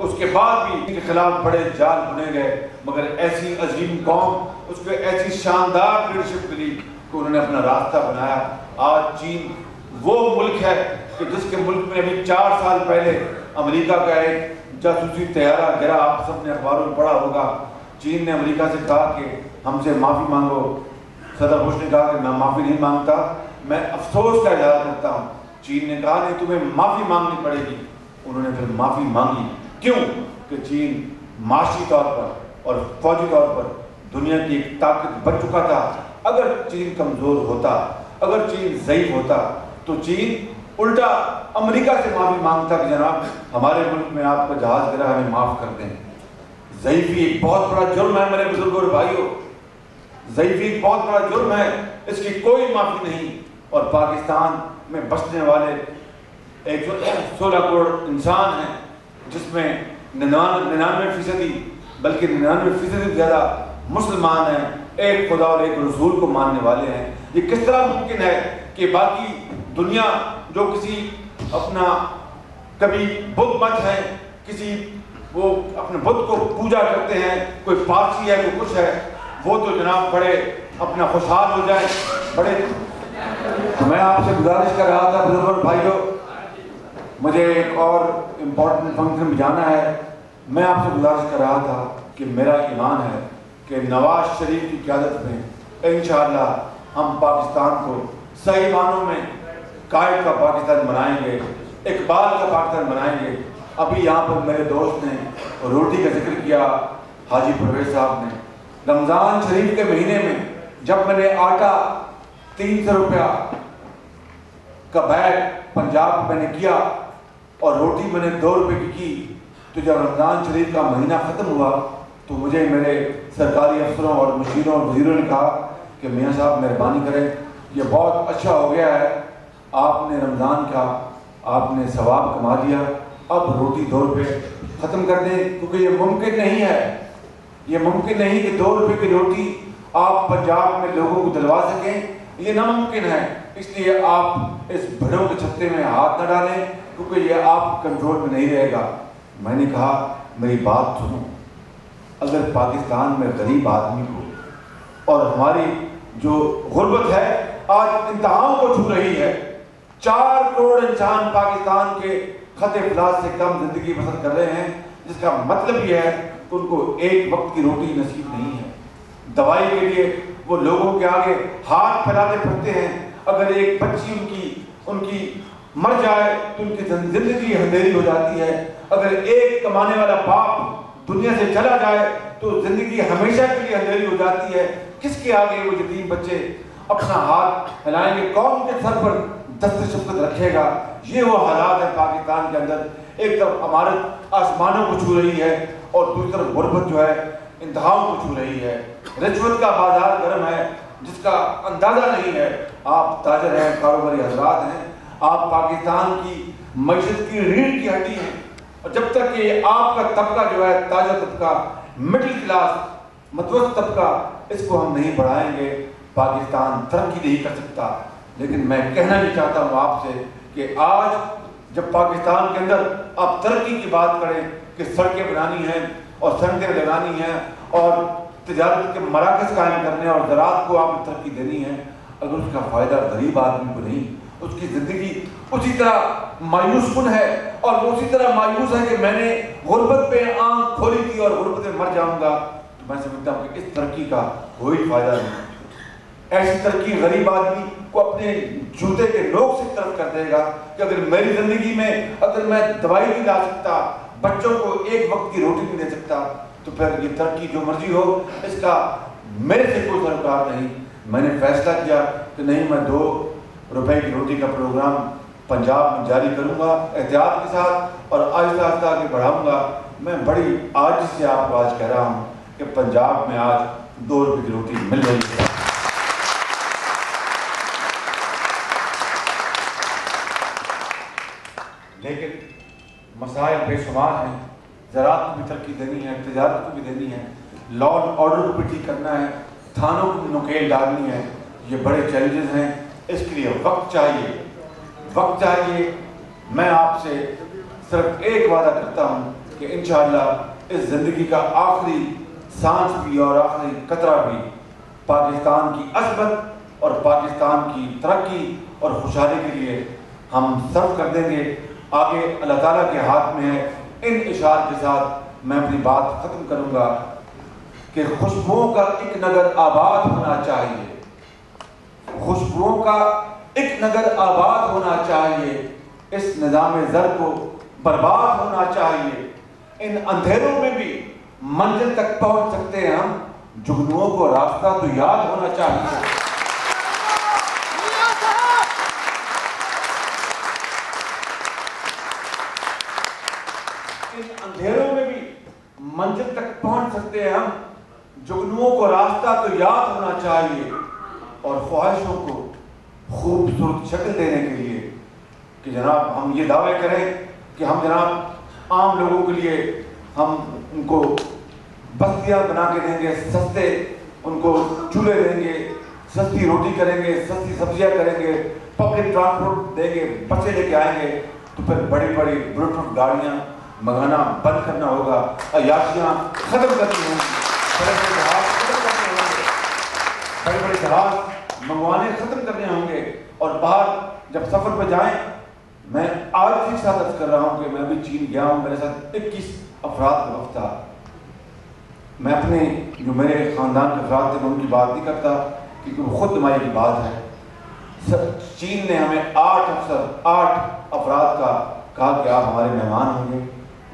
اس کے بعد بھی ان کے خلاف بڑے جال بنے گئے، مگر ایسی عظیم قوم، اس کو ایسی شاندار لیڈرشپ ملی کہ انہوں نے اپنا راستہ بنایا۔ آج چین وہ ملک ہے کہ جس کے ملک میں ابھی 4 سال پہلے امریکہ کا ایک جاسوسی طیارہ گرا، آپ سب نے اخباروں میں پڑھا ہوگا۔ چین نے امریکہ سے کہا کہ ہم سے معافی مانگو۔ صدر بش نے کہا کہ میں معافی نہیں مانگتا، میں افسوس کا اظہار کرتا ہوں۔ چین نے کہا نہیں، تمہیں معافی مانگنی پڑے گی۔ انہوں نے پھر معافی مانگی۔ کیوں؟ کہ چین معاشی طور پر اور فوجی طور پر دنیا کی ایک طاقت بن چکا تھا۔ اگر چین کمزور ہوتا، اگر چین ضعیف ہوتا تو چین الٹا امریکہ سے معافی مانگتا کہ جناب ہمارے ملک میں آپ کا جہاز گرا، ہمیں معاف کر دیں۔ ضعیفی ایک بہت بڑا جرم ہے میرے بزرگوں اور بھائیوں، ضعیفی ایک بہت بڑا جرم ہے، اس کی کوئی معافی نہیں۔ اور پاکستان میں بسنے والے 116 کروڑ انسان ہیں، جس میں 99% بلکہ 99% زیادہ مسلمان ہیں، ایک خدا اور ایک رسول کو ماننے والے ہیں۔ یہ کس طرح ممکن ہے کہ باقی دنیا جو کسی اپنا کبھی بدھ مت ہے، کسی وہ اپنے بدھ کو پوجا کرتے ہیں، کوئی پارسی ہے کوئی کچھ ہے، وہ تو جناب بڑے اپنا خوشحال ہو جائیں بڑے. میں آپ سے گزارش کر رہا تھا بزرگ بھائیوں، مجھے ایک اور امپورٹنٹ فنکشن میں جانا ہے. میں آپ سے گزارش کر رہا تھا کہ میرا ایمان ہے کہ نواز شریف کی قیادت میں انشاءاللہ ہم پاکستان کو صحیح معنوں میں قائد کا پاکستان بنائیں گے، اقبال کا پاکستان بنائیں گے. ابھی یہاں پر میرے دوست نے روٹی کا ذکر کیا، حاجی پرویز صاحب نے. رمضان شریف کے مہینے میں جب میں نے آٹا 300 روپیہ کا بیگ پنجاب میں نے کیا اور روٹی میں نے 2 روپے کی کی، تو جب رمضان شریف کا مہینہ ختم ہوا تو مجھے میرے سرکاری افسروں اور مشیروں اور وزیروں نے کہا کہ میاں صاحب مہربانی کریں، یہ بہت اچھا ہو گیا ہے، آپ نے رمضان کا آپ نے ثواب کما لیا، اب روٹی 2 روپے ختم کر دیں، کیونکہ یہ ممکن نہیں ہے، یہ ممکن نہیں کہ 2 روپے کی روٹی آپ پنجاب میں لوگوں کو دلوا سکیں، یہ ناممکن ہے. اس لیے آپ اس بھیڑوں کے چھتے میں ہاتھ نہ ڈالیں کیونکہ یہ آپ کنٹرول میں نہیں رہے گا. میں نے کہا میری بات سنو، اگر پاکستان میں غریب آدمی کو اور ہماری جو غربت ہے آج انتہاؤں کو چھو رہی ہے، 4 کروڑ انسان پاکستان کے خط افلاس سے کم زندگی بسر کر رہے ہیں، جس کا مطلب یہ ہے کہ ان کو ایک وقت کی روٹی نصیب نہیں ہے. دوائی کے لیے وہ لوگوں کے آگے ہاتھ پھیلاتے پھرتے ہیں. اگر ایک بچی ان کی مر جائے تو ان کی زندگی اندھیری ہو جاتی ہے. اگر ایک کمانے والا باپ دنیا سے چلا جائے تو زندگی ہمیشہ کے لیے اندھیری ہو جاتی ہے. کس کے آگے وہ یتیم بچے اپنا ہاتھ پھیلائیں گے؟ کون کے سر پر دست شفقت رکھے گا؟ یہ وہ حالات ہے پاکستان کے اندر. ایک طرف عمارت آسمانوں کو چھو رہی ہے اور دوسری طرف غربت جو ہے انتہاؤں کو چھو رہی ہے. رشوت کا بازار گرم ہے جس کا اندازہ نہیں ہے. آپ تاجر ہیں، کاروباری حضرات ہیں، آپ پاکستان کی معیشت کی ریڑھ کی ہڈی ہیں، اور جب تک کہ آپ کا طبقہ جو ہے تاجر طبقہ، مڈل کلاس، متوسط طبقہ، اس کو ہم نہیں بڑھائیں گے پاکستان ترقی نہیں کر سکتا. لیکن میں کہنا بھی چاہتا ہوں آپ سے کہ آج جب پاکستان کے اندر آپ ترقی کی بات کریں کہ سڑکیں بنانی ہیں اور سڑکیں لگانی ہیں اور تجارت کے مراکز قائم کرنے اور زراعت کو آپ نے ترقی دینی ہے، اگر اس کا فائدہ غریب آدمی کو نہیں، اس کی زندگی اسی طرح مایوس کن ہے اور وہ اسی طرح مایوس ہے کہ میں نے غربت پہ آنکھ کھولی تھی اور غربت میں مر جاؤں گا، تو میں سمجھتا ہوں کہ اس ترقی کا کوئی فائدہ نہیں. ایسی ترقی غریب آدمی کو اپنے جوتے کے نوک سے طرف کر دے گا کہ اگر میری زندگی میں اگر میں دوائی نہیں لا سکتا، بچوں کو ایک وقت کی روٹی نہیں دے سکتا، تو پھر یہ ترقی جو مرضی ہو اس کا میرے سے کوئی سروکار نہیں. میں نے فیصلہ کیا کہ نہیں، میں 2 روپے کی روٹی کا پروگرام پنجاب میں جاری کروں گا احتیاط کے ساتھ اور آہستہ آہستہ آگے بڑھاؤں گا. میں بڑی عاجزی سے آپ کو آج کہہ رہا ہوں کہ پنجاب میں آج 2 روپے کی روٹی مل رہی ہے. لیکن مسائل بے شمار ہیں. زراعت کو بھی ترقی دینی ہے، تجارت کو بھی دینی ہے، لا اینڈ آرڈر کو بھی ٹھیک کرنا ہے، تھانوں کو بھی نکیل ڈالنی ہے. یہ بڑے چیلنجز ہیں، اس کے لیے وقت چاہیے، وقت چاہیے. میں آپ سے صرف ایک وعدہ کرتا ہوں کہ انشاءاللہ اس زندگی کا آخری سانس بھی اور آخری قطرہ بھی پاکستان کی عظمت اور پاکستان کی ترقی اور خوشحالی کے لیے ہم صرف کر دیں گے. آگے اللہ تعالیٰ کے ہاتھ میں ہے. ان اشعار کے ساتھ میں اپنی بات ختم کروں گا کہ خوشبوؤں کا ایک نگر آباد ہونا چاہیے، خوشبوؤں کا ایک نگر آباد ہونا چاہیے، اس نظام زر کو برباد ہونا چاہیے. ان اندھیروں میں بھی منزل تک پہنچ سکتے ہیں ہم، جگنوؤں کو راستہ تو یاد ہونا چاہیے. اندھیروں میں بھی منزل تک پہنچ سکتے ہیں ہم، جگنوؤں کو راستہ تو یاد ہونا چاہیے. اور خواہشوں کو خوبصورت شکل دینے کے لیے کہ جناب ہم یہ دعوے کریں کہ ہم جناب عام لوگوں کے لیے ہم ان کو بستیاں بنا کے دیں گے، سستے ان کو چولہے دیں گے، سستی روٹی کریں گے، سستی سبزیاں کریں گے، پبلک ٹرانسپورٹ دیں گے، بچے لے کے آئیں گے. تو پھر بڑی بڑی بلوٹوتھ گاڑیاں منگانا بند کرنا ہوگا، عیاشیاں ختم کرنی ہوں گی، بڑے بڑے جہاز ختم کرنے ہوں گے، بڑے بڑے جہاز منگوانے ختم کرنے ہوں گے، اور باہر جب سفر پہ جائیں، میں آج ہی ساتھ عرض کر رہا ہوں کہ میں بھی چین گیا ہوں، میرے ساتھ 21 افراد کا وقت تھا. میں اپنے جو میرے خاندان کے افراد تھے میں ان کی بات نہیں کرتا کیونکہ وہ خود نمائی کی بات ہے. چین نے ہمیں 8 افراد کا کہا کہ آپ ہمارے مہمان ہوں گے،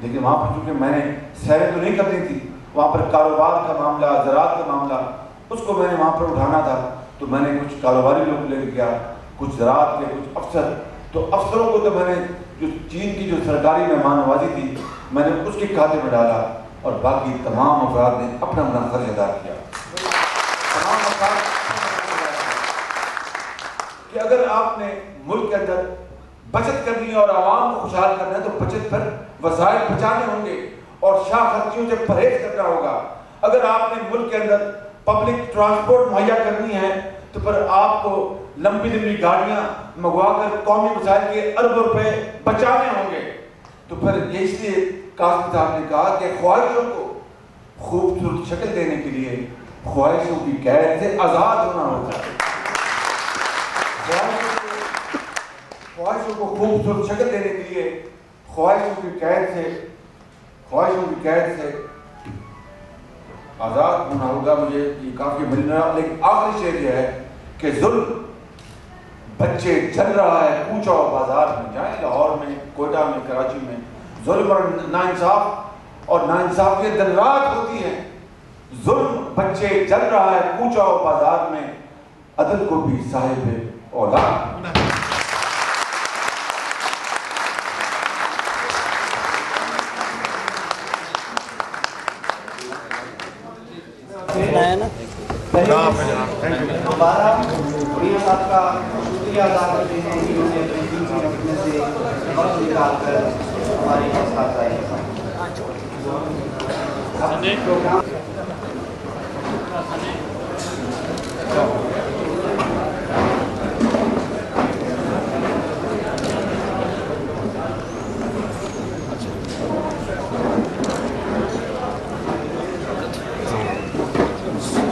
لیکن وہاں پر چونکہ میں نے سیریں تو نہیں کرنی تھی، وہاں پر کاروبار کا معاملہ، زراعت کا معاملہ، اس کو میں نے وہاں پر اٹھانا تھا، تو میں نے کچھ کاروباری لوگ لے گیا، کچھ زراعت کے، کچھ افسر. تو افسروں کو تو میں نے جو چین کی جو سرکاری مہمان نوازی تھی میں نے اس کے کھاتے میں ڈالا، اور باقی تمام افراد نے اپنا اپنا خرچ ادا کیا. تمام افراد کہ اگر آپ نے ملک کے اندر بچت کرنی ہے اور عوام کو خوشحال کرنا ہے تو بچت پر وسائل بچانے ہوں گے اور شاہ خرچیوں سے پرہیز کرنا ہوگا. اگر آپ نے ملک کے اندر پبلک ٹرانسپورٹ مہیا کرنی ہے تو پھر آپ کو لمبی لمبی گاڑیاں منگوا کر قومی وسائل کے اربوں روپے بچانے ہوں گے. تو پھر یہ اس لیے قاسم صاحب نے کہا کہ خواہشوں کو خوبصورت شکل دینے کے لیے خواہشوں کی قید سے آزاد ہونا ہوتا ہے. خواہشوں کو خوبصورت شکل دینے کے لیے خواہشوں کی قید سے آزاد ہونا ہوگا. مجھے یہ کافی ملنا، لیکن آخری شعر یہ ہے کہ ظلم بچے چل رہا ہے کوچہ و بازار میں، جائیں لاہور میں، کوئٹہ میں، کراچی میں، ظلم اور ناانصافیت دن رات ہوتی ہے. ظلم بچے چل رہا ہے کوچہ و بازار میں، عدل کو بھی صاحب اولاد. دوبارہ میاں صاحب کا شکریہ ادا کرتے ہیں جنہوں نے اپنے سے وقت نکال کر ہمارے ساتھ آئے.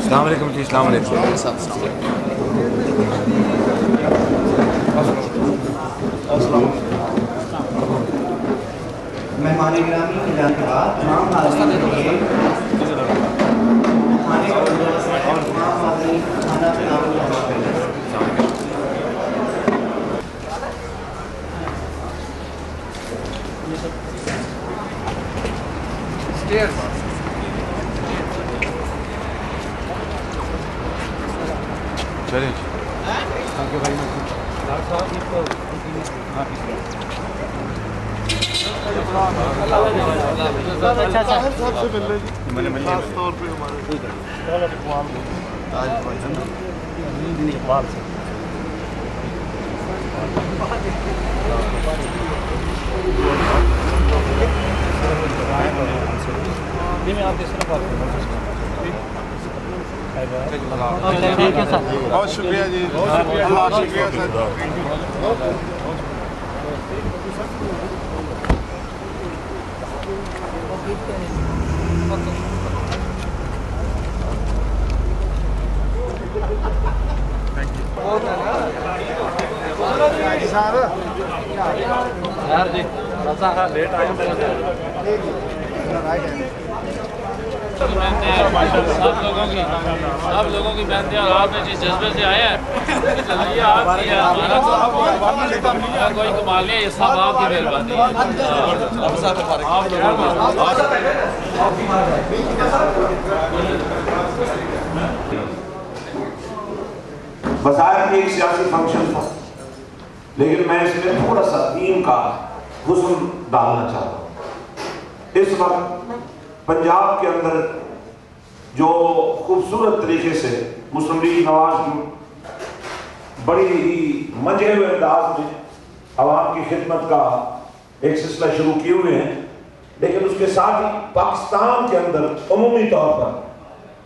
السلام علیکم جی. السلام علیکم. مہمان گرامی کے جانے کے بعد تمام حاضرین کے لیے کھانے کا بندوبست ہے اور تمام حاضرین کھانا بنانے کا موقع ہے. چلیں بہت شکریہ جی. بہت شکریہ سر. یار جی لیٹ آئے سب لوگوں کی محنتیں اور آپ نے جس جذبے سے آئے ہیں کوئی کمال نہیں ہے. یہ سب آپ کی مہربانی بظاہر ایک سیاسی فنکشن تھا، لیکن میں اس میں تھوڑا سا دین کا حسن ڈالنا چاہتا ہوں. اس وقت پنجاب کے اندر جو خوبصورت طریقے سے مسلم لیگ نواز گروپ بڑی ہی منجھے ہوئے انداز میں عوام کی خدمت کا ایک سلسلہ شروع کیے ہوئے ہیں، لیکن اس کے ساتھ ہی پاکستان کے اندر عمومی طور پر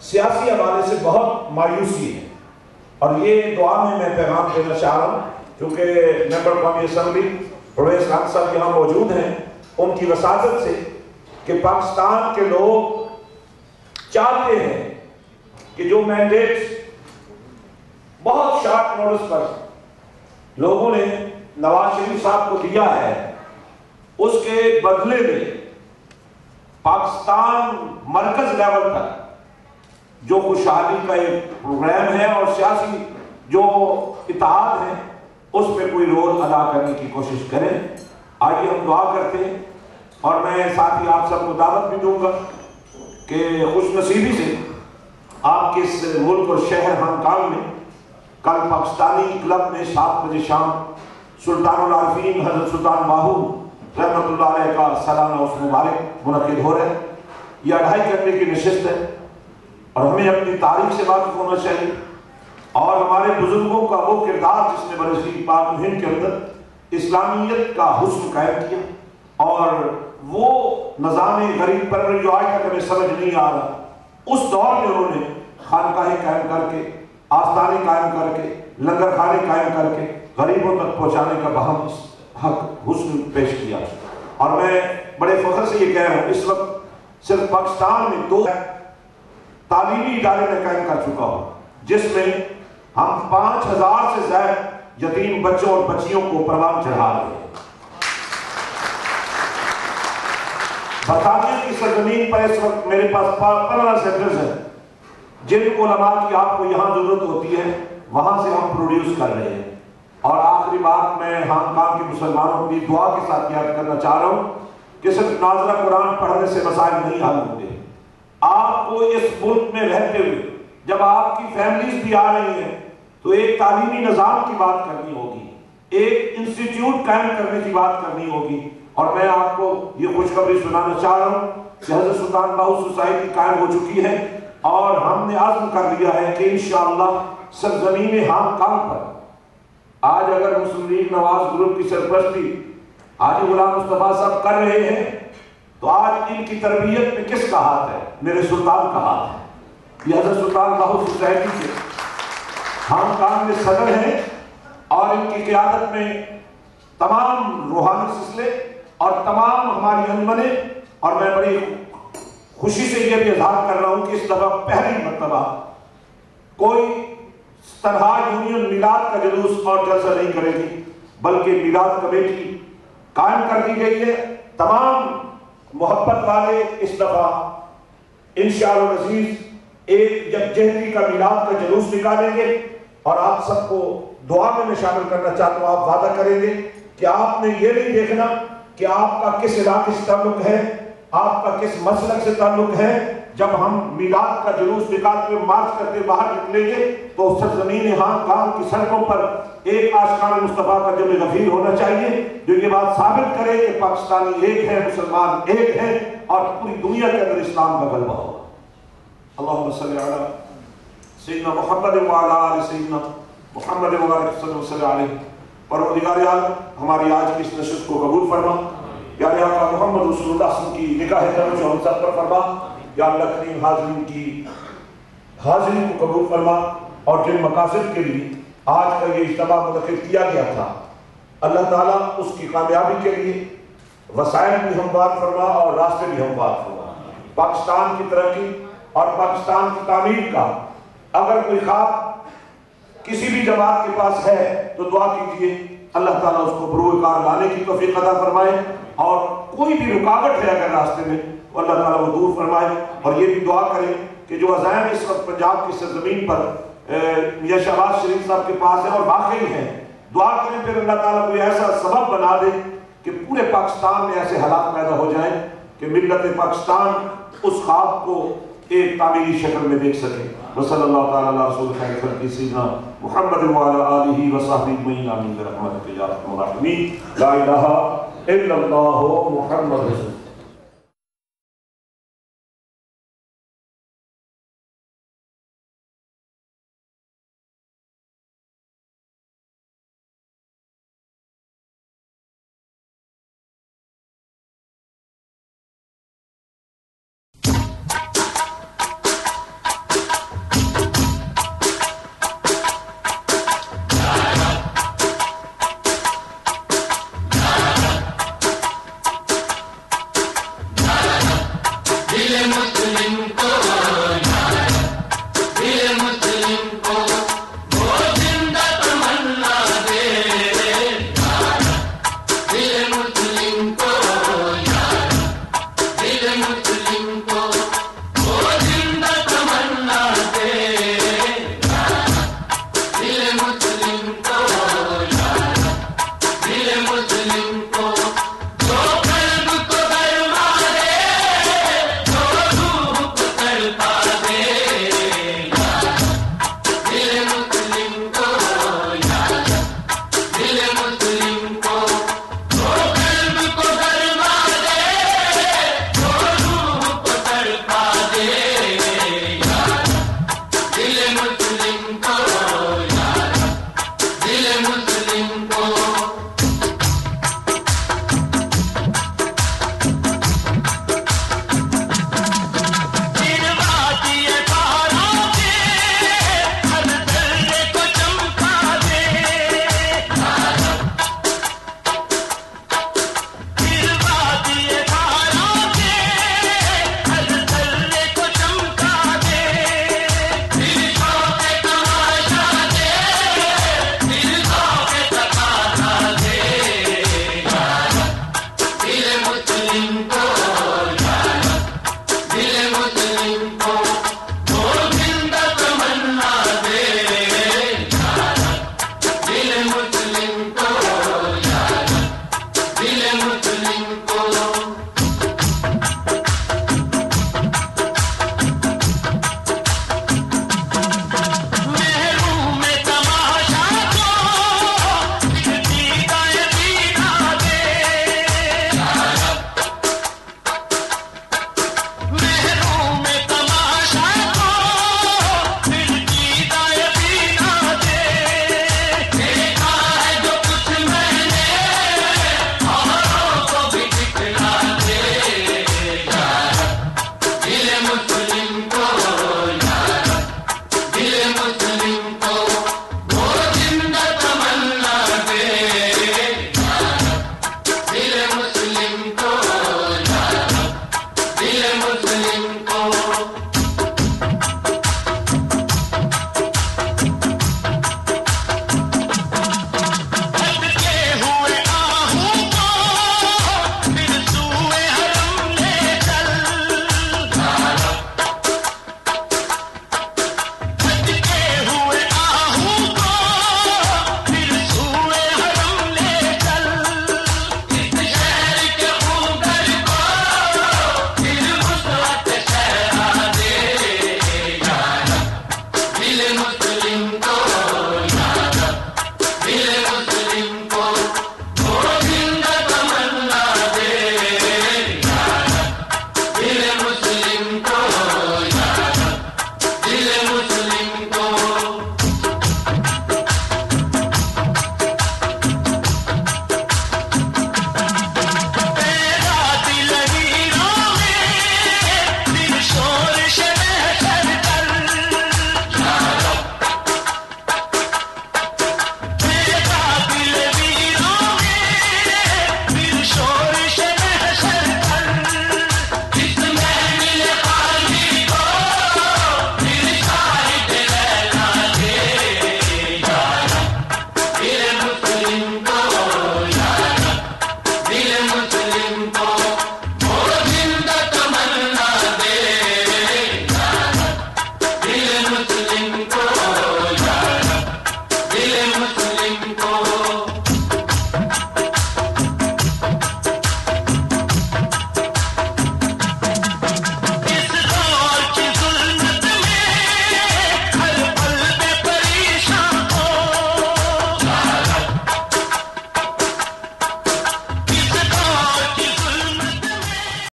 سیاسی حوالے سے بہت مایوسی ہے. اور یہ دعا میں پیغام دینا چاہ رہا ہوں، کیونکہ ممبر قومی اسمبلی پرویز خان صاحب یہاں موجود ہیں، ان کی وساطت سے کہ پاکستان کے لوگ چاہتے ہیں کہ جو مینڈیٹس بہت شارٹ نوٹس پر لوگوں نے نواز شریف صاحب کو دیا ہے، اس کے بدلے میں پاکستان مرکز لیول تک جو خوشحالی کا ایک پروگرام ہے اور سیاسی جو اتحاد ہے اس میں کوئی رول ادا کرنے کی کوشش کریں۔ آئیے ہم دعا کرتے ہیں، اور میں ساتھ ہی آپ سب کو دعوت بھی دوں گا کہ خوش نصیبی سے آپ کے اس ملک اور شہر ہانگ کانگ میں کل پاکستانی کلب میں 7 بجے شام سلطان العارفین حضرت سلطان باہو رحمۃ اللہ علیہ کا سالانہ عرس مبارک منعقد ہو رہا ہے۔ یہ 2.5 گھنٹے کی نشست ہے اور ہمیں اپنی تاریخ سے واقف ہونا چاہیے اور ہمارے بزرگوں کا وہ کردار جس نے برصغیر پاک و ہند کے اندر اسلامیت کا حسن قائم کیا، اور وہ نظام غریب پرور جو آج تک ہمیں سمجھ نہیں آ رہا، اس دور میں انہوں نے خانقاہیں قائم کر کے، آستانے قائم کر کے، لنگر خانے قائم کر کے غریبوں تک پہنچانے کا بہم حق حسن پیش کیا۔ اور میں بڑے فخر سے یہ کہہ رہا ہوں، اس وقت صرف پاکستان میں 2 تعلیمی ادارے میں قائم کر چکا ہوں، جس میں ہم 5000 سے زائد یتیم بچوں اور بچیوں کو پروان چڑھا رہے ہیں۔ برطانیہ کی سرزمین پر اس وقت میرے پاس 15 سینٹرز ہیں، جن علماء کی آپ کو یہاں ضرورت ہوتی ہے وہاں سے ہم پروڈیوس کر رہے ہیں۔ اور آخری بات میں ہانگ کانگ کے مسلمانوں کی دعا کے ساتھ یاد کرنا چاہ رہا ہوں کہ صرف ناظرہ قرآن پڑھنے سے مسائل نہیں حل ہوتے۔ آپ کو اس ملک میں رہتے ہوئے جب آپ کی فیملیز بھی آ رہی ہیں تو ایک تعلیمی نظام کی بات کرنی ہوگی، ایک انسٹیٹیوٹ قائم کرنے کی بات کرنی ہوگی۔ اور میں آپ کو یہ خوشخبری سنانا چاہ رہا ہوں کہ حضرت سلطان باہو سوسائٹی قائم ہو چکی ہے، اور ہم نے عزم کر لیا ہے کہ انشاءاللہ سرزمین ہانگ کانگ پر آج اگر مسلم لیگ نواز گروپ کی سرپرستی حاجی غلام مصطفیٰ صاحب کر رہے ہیں تو آج ان کی تربیت میں کس کا ہاتھ ہے؟ میرے سلطان کا ہاتھ ہے۔ یہ حضرت سلطان باہو سوسائٹی کے ہانگ کانگ میں صدر ہیں، اور ان کی قیادت میں تمام روحانی سلسلے اور تمام ہماری انجمنیں، اور میں بڑی خوشی سے یہ بھی اظہار کر رہا ہوں کہ اس دفعہ پہلی مرتبہ کوئی تنہا یونین میلاد کا جلوس اور جلسہ نہیں کرے گی، بلکہ میلاد کمیٹی قائم کر دی گئی ہے۔ تمام محبت والے اس دفعہ انشاءاللہ العزیز ایک یکجہتی کا میلاد کا جلوس نکالیں گے، اور آپ سب کو دعا میں شامل کرنا چاہتا ہوں۔ آپ وعدہ کریں گے کہ آپ نے یہ نہیں دیکھنا کہ آپ کا کس علاقے سے تعلق ہے، آپ کا کس مسلک سے تعلق ہے۔ جب ہم میلاد کا جلوس نکالتے ہوئے مارچ کرتے باہر نکلیں گے تو سرزمین ہانگ کانگ کی سڑکوں پر ایک آشکار مصطفیٰ کا جمع غفیر ہونا چاہیے، جو یہ بات ثابت کرے کہ پاکستانی ایک ہے، مسلمان ایک ہے، اور پوری دنیا کے اندر اسلام کا غلبہ ہوگا۔ اللہم صلی علی سیدنا محمد وعلی آل سیدنا محمد مبارک صلی اللہ علیہ وسلم۔ پروردگار عالم ہماری آج کی اس نشست کو قبول فرما، یا آقا محمد رسول اللہ صلی اللہ علیہ وسلم کی نگاہ کرم جو ہم سب پر فرما، یا اللہ کریم حاضرین کی حاضری کو قبول فرما، اور جن مقاصد کے لیے آج کا یہ اجتماع منعقد کیا گیا تھا اللہ تعالیٰ اس کی کامیابی کے لیے وسائل بھی ہموار فرما اور راستے بھی ہموار فرما۔ پاکستان کی ترقی اور پاکستان کی تعمیر کا اگر کوئی خواب کسی بھی جماعت کے پاس ہے تو دعا کیجئے اللہ تعالیٰ اس کو بروئے کار لانے کی توفیق عطا فرمائے، اور کوئی بھی رکاوٹ ہے اگر راستے میں تو اللہ تعالیٰ وہ دور فرمائے۔ اور یہ بھی دعا کریں کہ جو عزائم اس وقت پنجاب کی سرزمین پر میاں شہباز شریف صاحب کے پاس ہیں اور واقعی ہیں، دعا کریں پھر اللہ تعالیٰ کوئی ایسا سبب بنا دے کہ پورے پاکستان میں ایسے حالات پیدا ہو جائیں کہ ملت پاکستان اس خواب کو ایک تعمیری شکل میں دیکھ سکے۔ وصلی اللہ تعالیٰ علیہ رسول خیر خلق سیدنا محمد وعلی آلہ وصحبہ اجمعین آمین برحمتک یا ارحم الراحمین۔ لا الہ الا اللہ محمد رسول